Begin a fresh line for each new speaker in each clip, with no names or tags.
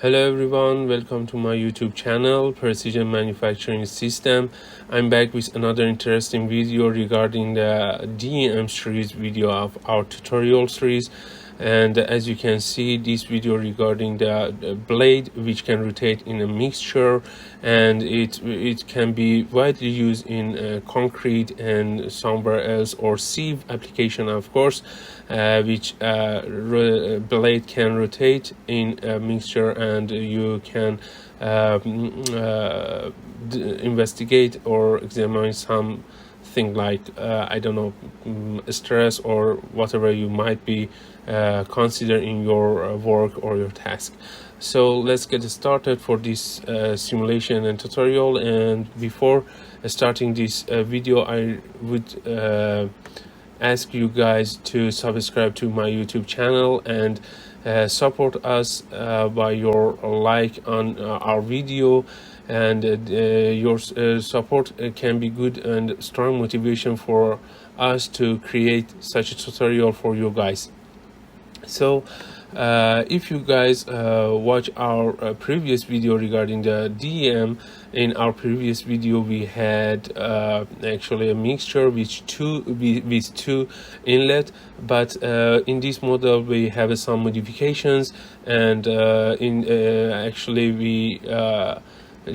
Hello everyone, welcome to my YouTube channel, Precision Manufacturing System. I'm back with another interesting video regarding the DEM series video of our tutorial series. And as you can see, this video regarding the blade which can rotate in a mixture, and it can be widely used in concrete and somewhere else, or sieve application, of course, which blade can rotate in a mixture, and you can investigate or examine something like I don't know, stress or whatever you might be consider in your work or your task. So let's get started for this simulation and tutorial. And before starting this video, I would ask you guys to subscribe to my YouTube channel and support us by your like on our video, and your support can be good and strong motivation for us to create such a tutorial for you guys. So if you guys watch our previous video regarding the DEM, in our previous video we had actually a mixture with two inlet, but in this model we have some modifications, and actually we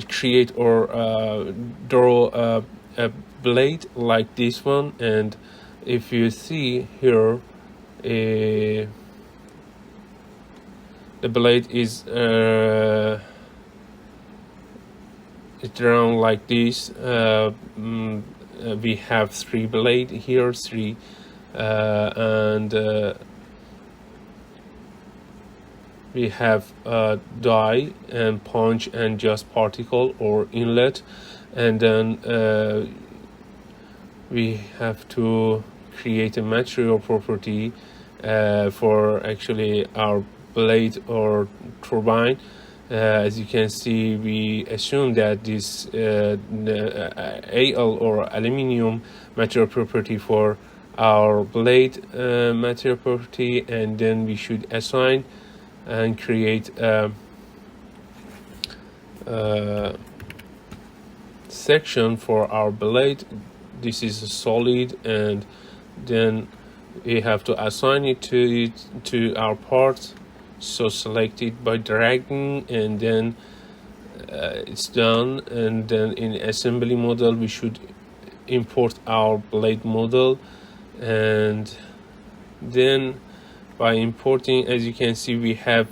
create or draw a blade like this one. And if you see here, the blade is drawn like this. We have three blade here, and we have die and punch and just particle or inlet, and then we have to create a material property for actually our blade or turbine. As you can see, we assume that this Al or aluminium material property for our blade material property, and then we should assign and create a section for our blade. This is a solid, and then we have to assign it to our part. So select it by dragging, and then it's done. And then in assembly model we should import our blade model, and then by importing, as you can see, we have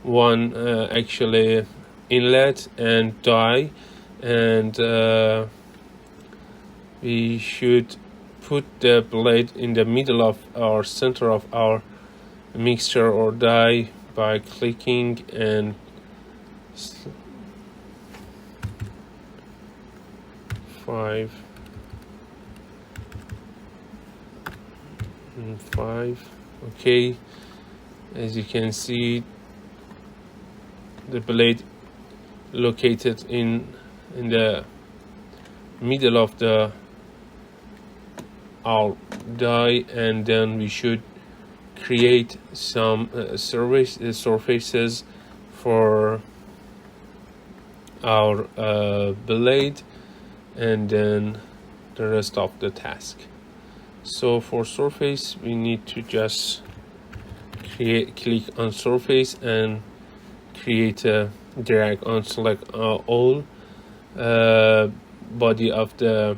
one actually inlet and die, and we should put the blade in the middle of our center of our mixture or die by clicking and five. Okay, as you can see, the blade located in the middle of our die, and then we should create some surfaces for our blade, and then the rest of the task. So for surface, we need to just click on surface and create a drag on select all body of the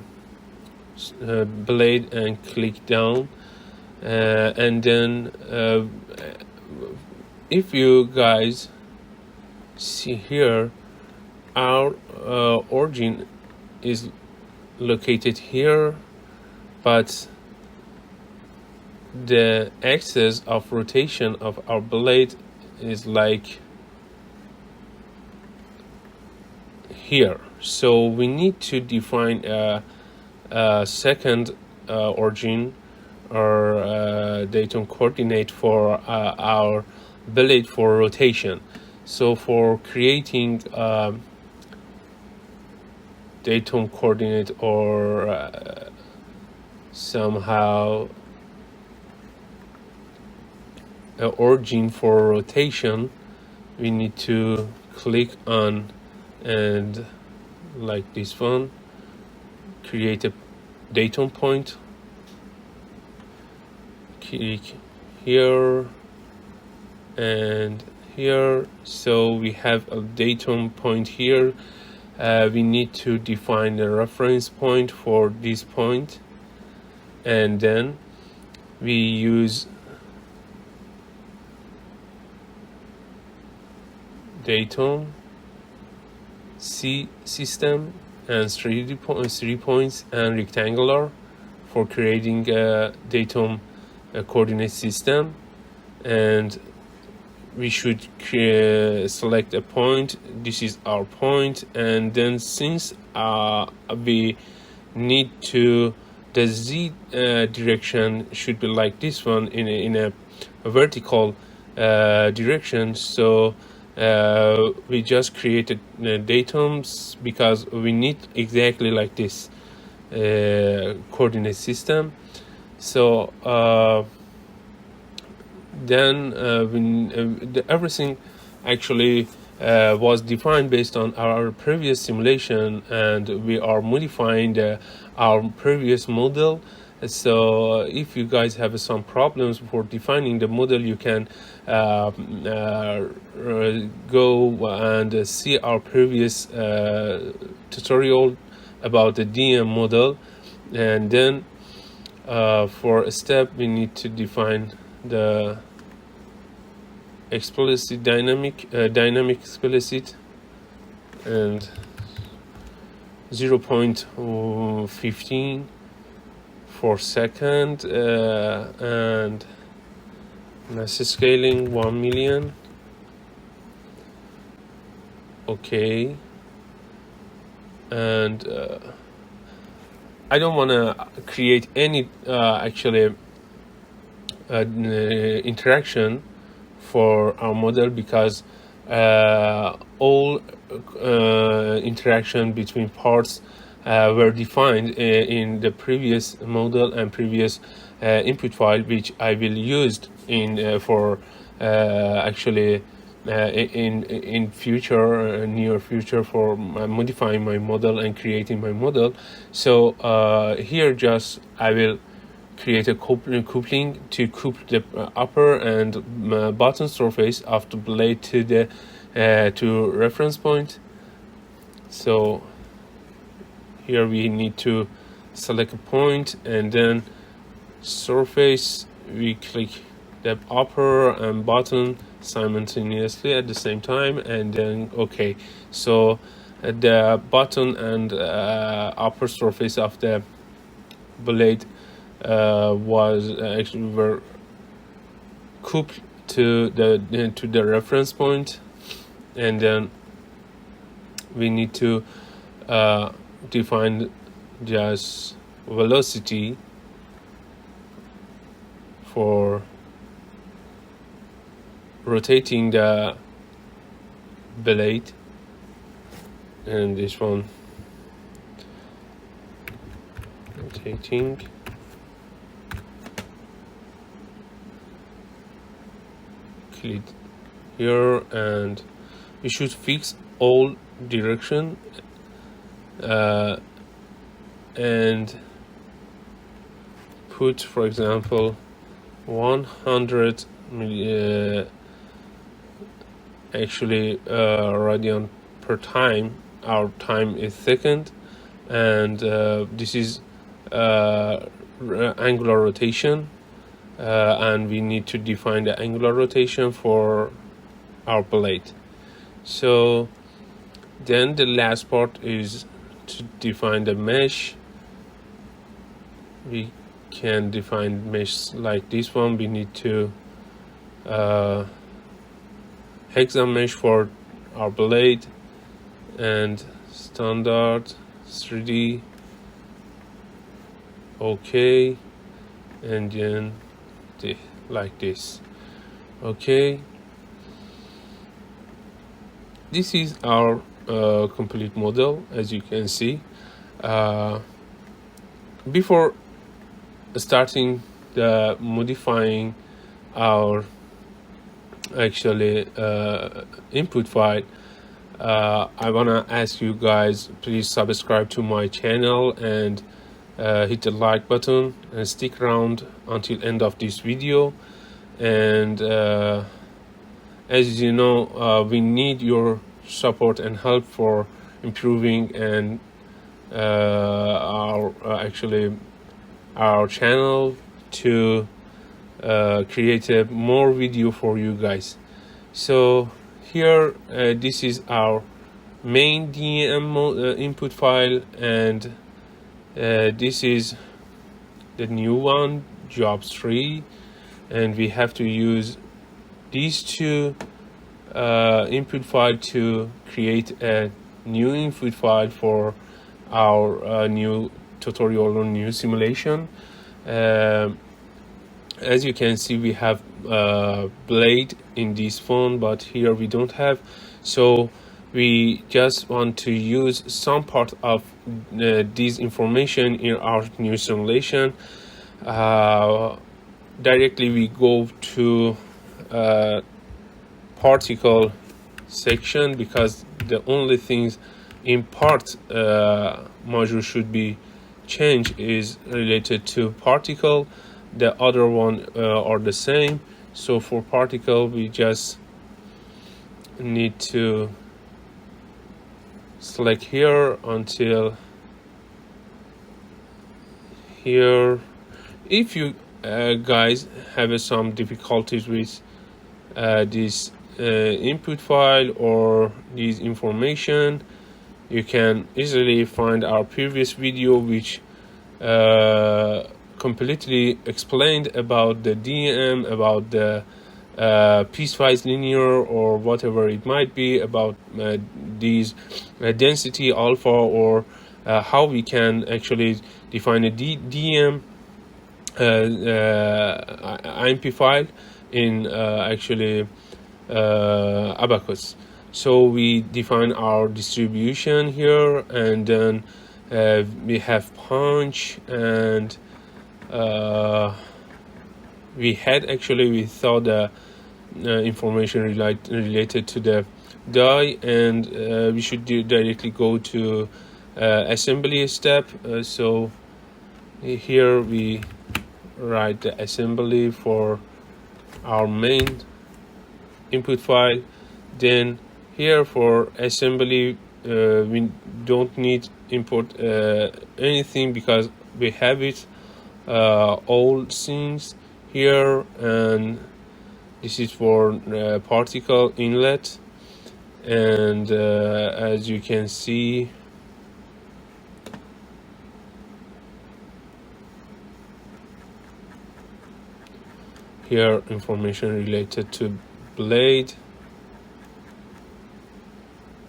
blade and click down. And then if you guys see here, our origin is located here, but the axis of rotation of our blade is like here. So we need to define a second origin or datum coordinate for our blade for rotation. So for creating datum coordinate or somehow origin for rotation, we need to click on, and like this one, create a datum point, click here and here. So we have a datum point here. We need to define a reference point for this point, and then we use datum C system and 3 points and rectangular for creating a datum coordinate system. And we should select a point. This is our point, and then since we need to, the Z direction should be like this one in a vertical direction. So we just created datums because we need exactly like this coordinate system. So then everything actually was defined based on our previous simulation, and we are modifying our previous model. So if you guys have some problems for defining the model, you can go and see our previous tutorial about the DEM model. And then for a step, we need to define the explicit dynamic explicit, and 0.15 for second, and mass scaling 1 million. Okay, and I don't want to create any actually interaction for our model, because all interaction between parts were defined in the previous model and previous input file, which I will use in for actually in future, near future, for modifying my model and creating my model. So here just I will create a coupling to couple the upper and bottom surface of the blade to the to reference point. So here we need to select a point, and then surface, we click the upper and bottom simultaneously at the same time, and then okay. So the bottom and upper surface of the blade was actually were coupled to the reference point, and then we need to define just velocity for rotating the blade, and this one rotating. Click here, and we should fix all direction and put, for example, 100 actually radian per time. Our time is second, and this is angular rotation, and we need to define the angular rotation for our blade. So then the last part is to define the mesh. We can define mesh like this one. We need to hexagon mesh for our blade, and standard 3D. Okay, and then like this. Okay, this is our complete model, as you can see. Before starting the modifying our actually input file, I wanna ask you guys, please subscribe to my channel and hit the like button and stick around until end of this video. And as you know, we need your support and help for improving and our channel to create a more video for you guys. So here this is our main DEM input file, and this is the new one, jobs 3, and we have to use these two input file to create a new input file for our new tutorial or new simulation. As you can see, we have blade in this phone, but here we don't have, so we just want to use some part of this information in our new simulation. Directly we go to particle section, because the only things in part module should be changed is related to particle. The other one are the same. So for particle we just need to select here until here. If you guys have some difficulties with this input file or this information, you can easily find our previous video, which completely explained about the DEM, about the piecewise linear or whatever it might be, about these density alpha, or how we can actually define a DEM IMP file in Abaqus. So we define our distribution here, and then we have punch, and we thought the information related to the die, and we should directly go to assembly step. So here we write the assembly for our main input file. Then here for assembly we don't need import anything, because we have it all scenes here, and this is for particle inlet. And as you can see, here information related to blade,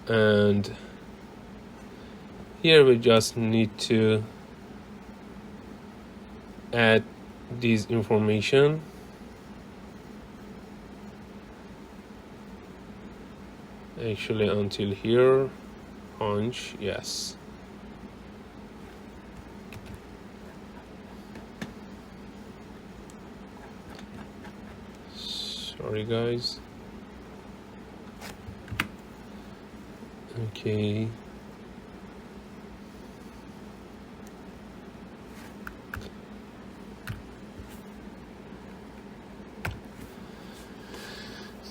and here we just need to add this information. Actually until here, punch, yes. Sorry guys. Okay.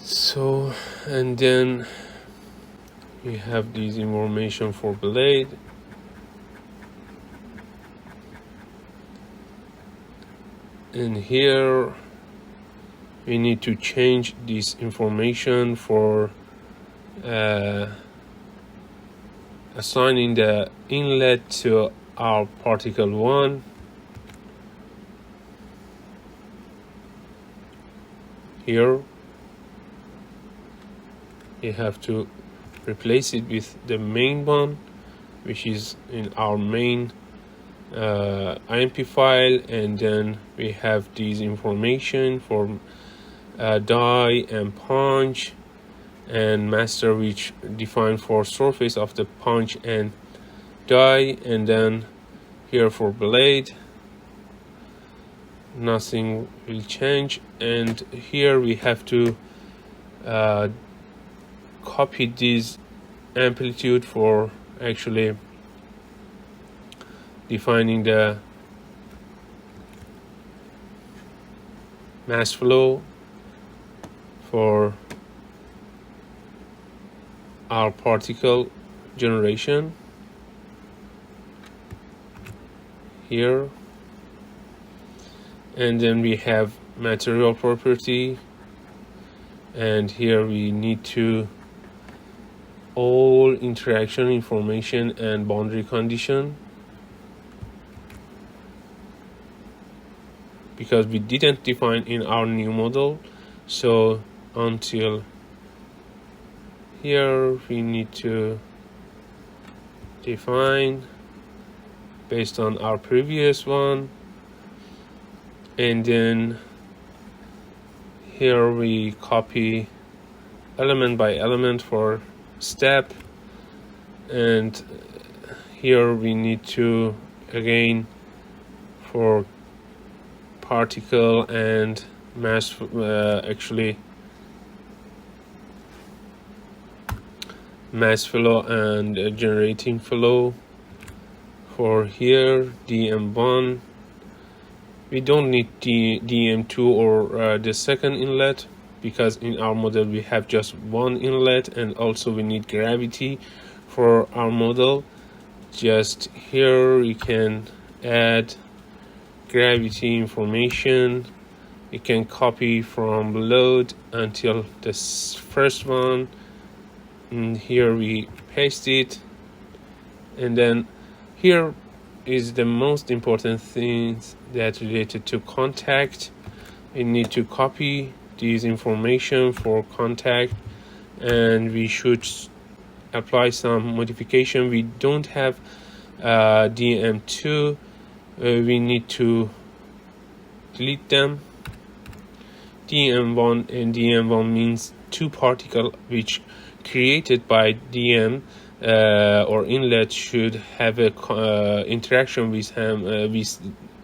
So, and then we have this information for blade, and here we need to change this information for assigning the inlet to our particle 1. Here you have to replace it with the main one, which is in our main IMP file, and then we have these information for die and punch and master, which define for surface of the punch and die. And then here for blade nothing will change, and here we have to copy this amplitude for actually defining the mass flow for our particle generation here. And then we have material property, and here we need to all interaction information and boundary condition, because we didn't define in our new model. So until here we need to define based on our previous one, and then here we copy element by element for step, and here we need to again for particle and mass actually mass flow and generating flow for here DEM1. We don't need DEM2 or the second inlet, because in our model we have just one inlet, and also we need gravity for our model. Just here you can add gravity information. You can copy from load until this first one, and here we paste it. And then here is the most important things that related to contact. We need to copy these information for contact, and we should apply some modification. We don't have DEM2. We need to delete them. DEM1 and DEM1 means two particles which created by DEM or inlet should have a interaction with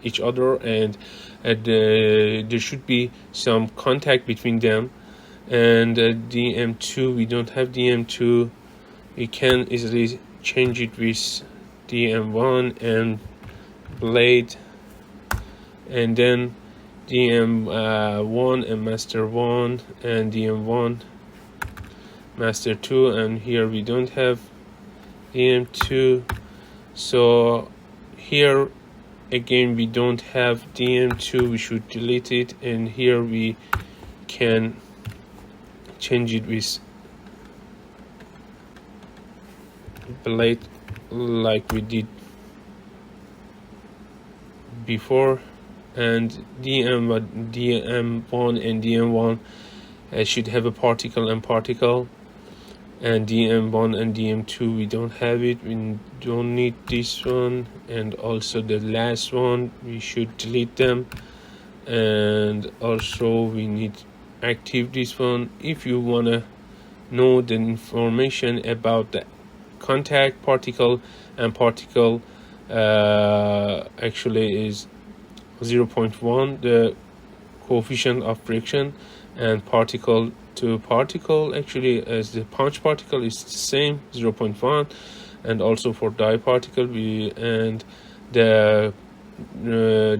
each other, and there should be some contact between them. And DEM2, we don't have DEM2. We can easily change it with DEM1 and blade, and then DEM1 and master 1 and DEM1 master 2, and here we don't have DEM2. So here again we don't have DEM2, we should delete it, and here we can change it with blade like we did before. And DEM1 and DEM1 should have a particle and particle, and DEM1 and DEM2 we don't have it. We don't need this one, and also the last one we should delete them. And also we need active this one. If you want to know the information about the contact particle and particle, actually is 0.1 the coefficient of friction, and particle to particle actually as the punch particle is the same 0.1, and also for die particle and the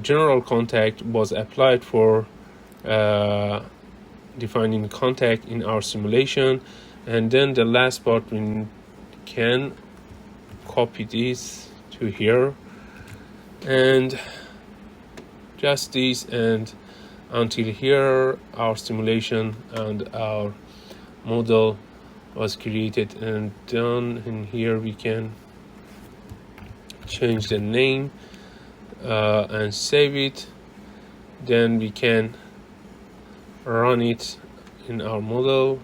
general contact was applied for defining contact in our simulation. And then the last part, we can copy this to here and just this, and until here our simulation and our model was created and done. And here we can change the name and save it. Then we can run it in our model.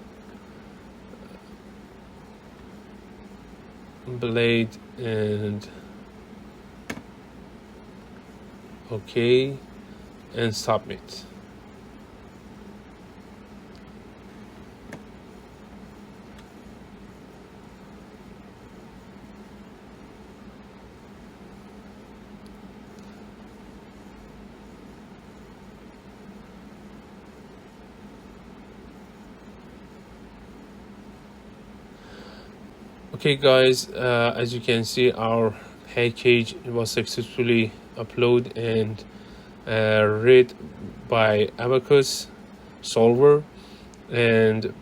Blade and OK, and submit. Okay guys, as you can see, our package was successfully uploaded and read by Abaqus solver. And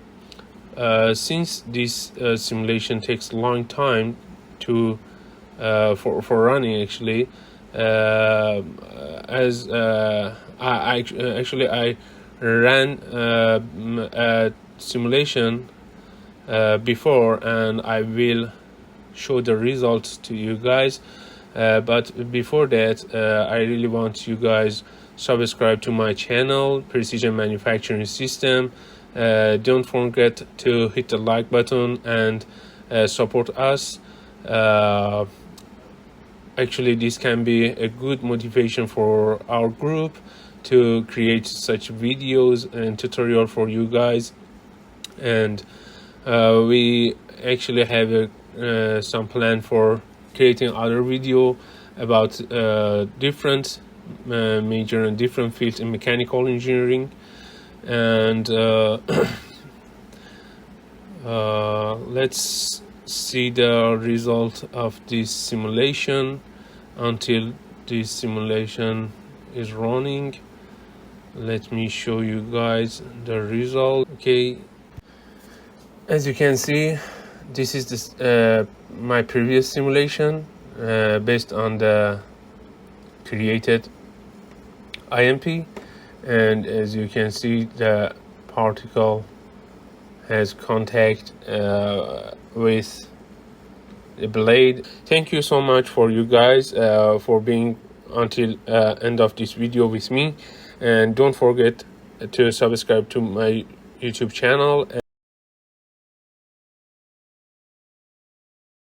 since this simulation takes a long time to for running, actually, as I ran a simulation before, and I will show the results to you guys. But before that, I really want you guys subscribe to my channel, Precision Manufacturing System. Don't forget to hit the like button and support us. Actually, this can be a good motivation for our group to create such videos and tutorial for you guys. And we actually have some plan for creating other video about different major and different fields in mechanical engineering. And let's see the result of this simulation. Until this simulation is running, let me show you guys the result. Okay, as you can see, this is this my previous simulation based on the created IMP, and as you can see, the particle has contact with the blade. Thank you so much for you guys for being until end of this video with me, and don't forget to subscribe to my YouTube channel.